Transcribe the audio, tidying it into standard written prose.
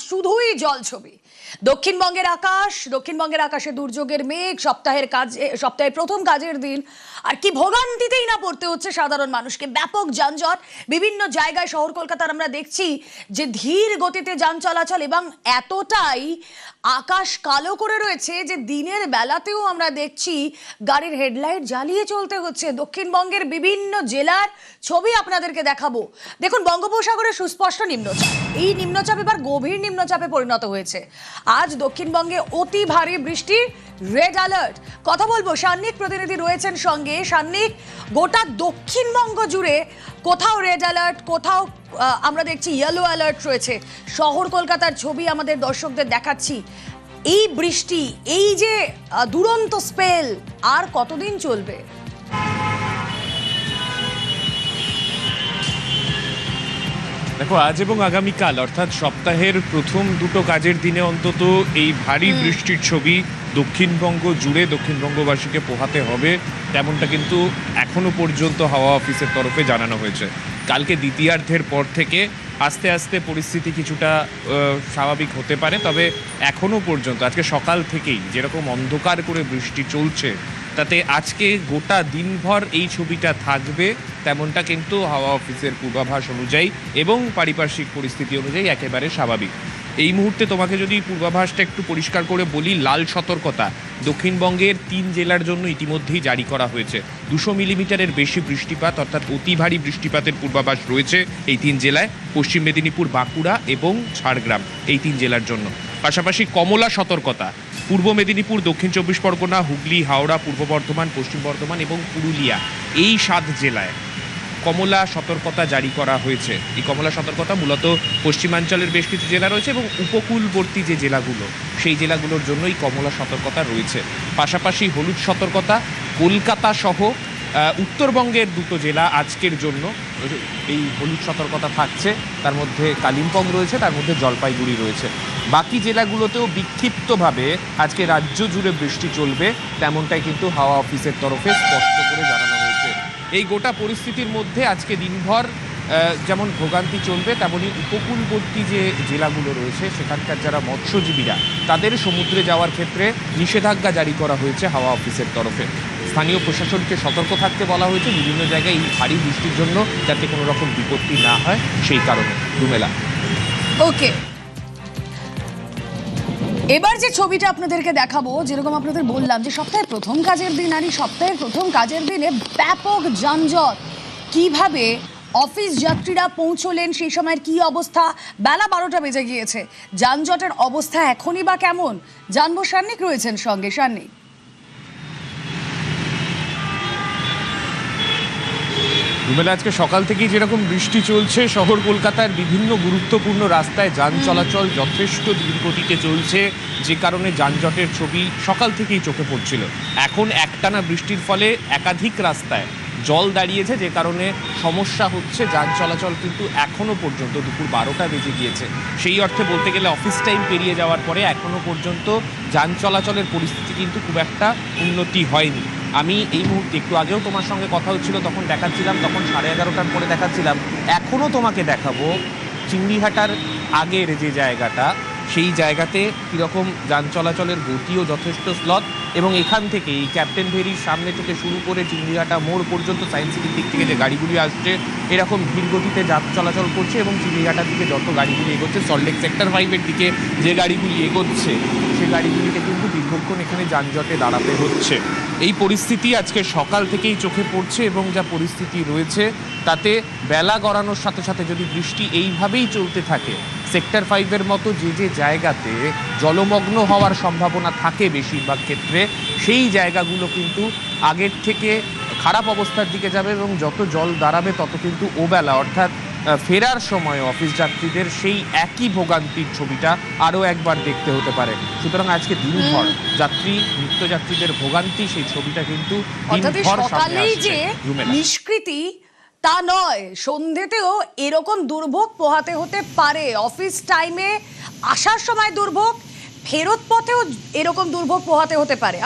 শুধুই জল ছবি। দক্ষিণবঙ্গের আকাশে দুর্যোগের মেঘ, সপ্তাহের প্রথম কাজের দিন, আর কি ভোগান্তিতেই না পড়তে হচ্ছে সাধারণ মানুষকে। ব্যাপক যানজট বিভিন্ন জায়গায়। শহর কলকাতার আমরা দেখছি যে ধীর গতিতে যান চলাচল, এবং এতটাই আকাশ কালো করে রয়েছে যে দিনের বেলাতেও আমরা দেখছি গাড়ির হেডলাইট জ্বালিয়ে চলতে হচ্ছে। দক্ষিণবঙ্গের বিভিন্ন জেলার ছবি আপনাদেরকে দেখাবো। দেখুন, বঙ্গোপসাগরে সুস্পষ্ট নিম্নচাপ, এই নিম্নচাপ এবার গভীর নিম্নচাপে পরিণত হয়েছে। আজ দক্ষিণবঙ্গে অতি ভারী বৃষ্টির রেড অ্যালার্ট। কথা বলবো, সান্নিক প্রতিনিধি রয়েছেন সঙ্গে। সান্নিক, গোটা দক্ষিণবঙ্গ জুড়ে কোথাও রেড অ্যালার্ট, কোথাও আমরা দেখছি ইয়েলো অ্যালার্ট রয়েছে। শহর কলকাতার ছবি আমাদের দর্শকদের দেখাচ্ছি। এই বৃষ্টি, এই যে দুরন্ত স্পেল, আর কতদিন চলবে? দেখো, আজ এবং আগামীকাল অর্থাৎ সপ্তাহের প্রথম দুটো কাজের দিনে অন্তত এই ভারী বৃষ্টির ছবি দক্ষিণবঙ্গ জুড়ে দক্ষিণবঙ্গবাসীকে পোহাতে হবে, তেমনটা কিন্তু এখনো পর্যন্ত হাওয়া অফিসের তরফে জানানো হয়েছে। কালকে দ্বিতীয়ার্ধের পর থেকে আস্তে আস্তে পরিস্থিতি কিছুটা স্বাভাবিক হতে পারে, তবে এখনো পর্যন্ত আজকে সকাল থেকেই যেরকম অন্ধকার করে বৃষ্টি চলছে, তাতে আজকে গোটা দিনভর এই ছবিটা থাকবে তেমনটা কিন্তু হাওয়া অফিসের পূর্বাভাস অনুযায়ী এবং পারিপার্শ্বিক পরিস্থিতি অনুযায়ী একেবারে স্বাভাবিক। এই মুহূর্তে তোমাকে যদি পূর্বাভাসটা একটু পরিষ্কার করে বলি, লাল সতর্কতা দক্ষিণবঙ্গের 3 জেলার জন্য ইতিমধ্যেই জারি করা হয়েছে। 200 মিলিমিটারের বেশি বৃষ্টিপাত অর্থাৎ অতি ভারী বৃষ্টিপাতের পূর্বাভাস রয়েছে এই 3 জেলায়, পশ্চিম মেদিনীপুর, বাঁকুড়া এবং ঝাড়গ্রাম, এই 3 জেলার জন্য। পাশাপাশি কমলা সতর্কতা পূর্ব মেদিনীপুর, দক্ষিণ 24 পরগনা, হুগলি, হাওড়া, পূর্ব বর্ধমান, পশ্চিম বর্ধমান এবং পুরুলিয়া, এই 7 জেলায় কমলা সতর্কতা জারি করা হয়েছে। এই কমলা সতর্কতা মূলত পশ্চিমাঞ্চলের বেশ কিছু জেলা রয়েছে এবং উপকূলবর্তী যে জেলাগুলো, সেই জেলাগুলোর জন্য এই কমলা সতর্কতা রয়েছে। পাশাপাশি হলুদ সতর্কতা কলকাতা সহ উত্তরবঙ্গের 2টো জেলা আজকের জন্য এই হলুদ সতর্কতা থাকছে। তার মধ্যে কালিম্পং রয়েছে, তার মধ্যে জলপাইগুড়ি রয়েছে। বাকি জেলাগুলোতেও বিক্ষিপ্তভাবে আজকে রাজ্য জুড়ে বৃষ্টি চলবে, তেমনটাই কিন্তু হাওয়া অফিসের তরফে স্পষ্ট করে জানানো হয়েছে। এই গোটা পরিস্থিতির মধ্যে আজকে দিনভর যেমন ভোগান্তি চলবে, তেমনই উপকূলবর্তী যে জেলাগুলো রয়েছে সেখানকার যারা মৎস্যজীবীরা, তাদের সমুদ্রে যাওয়ার ক্ষেত্রে নিষেধাজ্ঞা জারি করা হয়েছে হাওয়া অফিসের তরফে। স্থানীয় প্রশাসনকে সতর্ক থাকতে বলা হয়েছে বিভিন্ন জায়গায় এই ভারী বৃষ্টির জন্য, যাতে কোনো রকম বিপত্তি না হয় সেই কারণে। রুমেলা, ওকে, এবার যে ছবিটা আপনাদেরকে দেখাবো, যেরকম আপনাদের বললাম যে সপ্তাহের প্রথম কাজের দিন, আর এই সপ্তাহের প্রথম কাজের দিনে ব্যাপক যানজট। কিভাবে অফিস যাত্রীরা পৌঁছলেন, সেই সময়ের কি অবস্থা? বেলা 12টা বেজে গিয়েছে, যানজটের অবস্থা এখনই বা কেমন জানবো। সান্নিক রয়েছেন সঙ্গে। সান্নিক, রুমেলা, আজকে সকাল থেকেই যেরকম বৃষ্টি চলছে, শহর কলকাতার বিভিন্ন গুরুত্বপূর্ণ রাস্তায় যান চলাচল যথেষ্ট ধীরগতিতে চলছে, যে কারণে যানজটের ছবি সকাল থেকেই চোখে পড়ছিল। এখন একটানা বৃষ্টির ফলে একাধিক রাস্তায় জল দাঁড়িয়েছে, যে কারণে সমস্যা হচ্ছে। যান চলাচল কিন্তু এখনও পর্যন্ত দুপুর 12টা বেজে গিয়েছে, সেই অর্থে বলতে গেলে অফিস টাইম পেরিয়ে যাওয়ার পরে এখনও পর্যন্ত যান চলাচলের পরিস্থিতি কিন্তু খুব একটা উন্নতি হয়নি। আমি এই মুহূর্তে একটু আগেও তোমার সঙ্গে কথা হচ্ছিল, তখন দেখাচ্ছিলাম, তখন 11:30টার পরে দেখাচ্ছিলাম। এখনও তোমাকে দেখাবো চিংড়িহাটার আগের যে জায়গাটা, সেই জায়গাতে কীরকম যান চলাচলের গতিও যথেষ্ট স্লথ, এবং এখান থেকে এই ক্যাপ্টেন ভেরির সামনে থেকে শুরু করে চিংড়িহাটা মোড় পর্যন্ত সায়েন্স সিটির দিক থেকে যে গাড়িগুলি আসছে, এরকম ধীর গতিতে যান চলাচল করছে। এবং চিংড়িহাটার দিকে যত গাড়িগুলি এগোচ্ছে, সল্টলেক সেক্টর 5-এর দিকে যে গাড়িগুলি এগোচ্ছে, সেই গাড়িগুলিকে কিন্তু দীর্ঘক্ষণ এখানে যানজটে দাঁড়াতে হচ্ছে। এই পরিস্থিতি আজকে সকাল থেকেই চোখে পড়ছে, এবং যা পরিস্থিতি রয়েছে তাতে বেলা গড়ানোর সাথে সাথে যদি বৃষ্টি এইভাবেই চলতে থাকে, সেক্টর 5-এর মতো যে জায়গাতে জলমগ্ন হওয়ার সম্ভাবনা থাকে বেশিরভাগ ক্ষেত্রে, সেই জায়গাগুলো কিন্তু আগের থেকে খারাপ অবস্থার দিকে যাবে, এবং যত জল দাঁড়াবে তত কিন্তু ওবেলা অর্থাৎ ফেরার সময় অফিস যাত্রীদের সেই একই ভোগান্তির ছবিটা আরও একবার দেখতে হতে পারে। সুতরাং আজকে দিনভর নিত্যযাত্রীদের ভোগান্তি, সেই ছবিটা কিন্তু সকালেই যে নিষ্কৃতি তা নয়, সন্ধ্যেতেও এরকম দুর্ভোগ পোহাতে হতে পারে। অফিস টাইমে আসার সময় দুর্ভোগ, ফেরত পথেও এরকম দুর্ভোগ পোহাতে হতে পারে।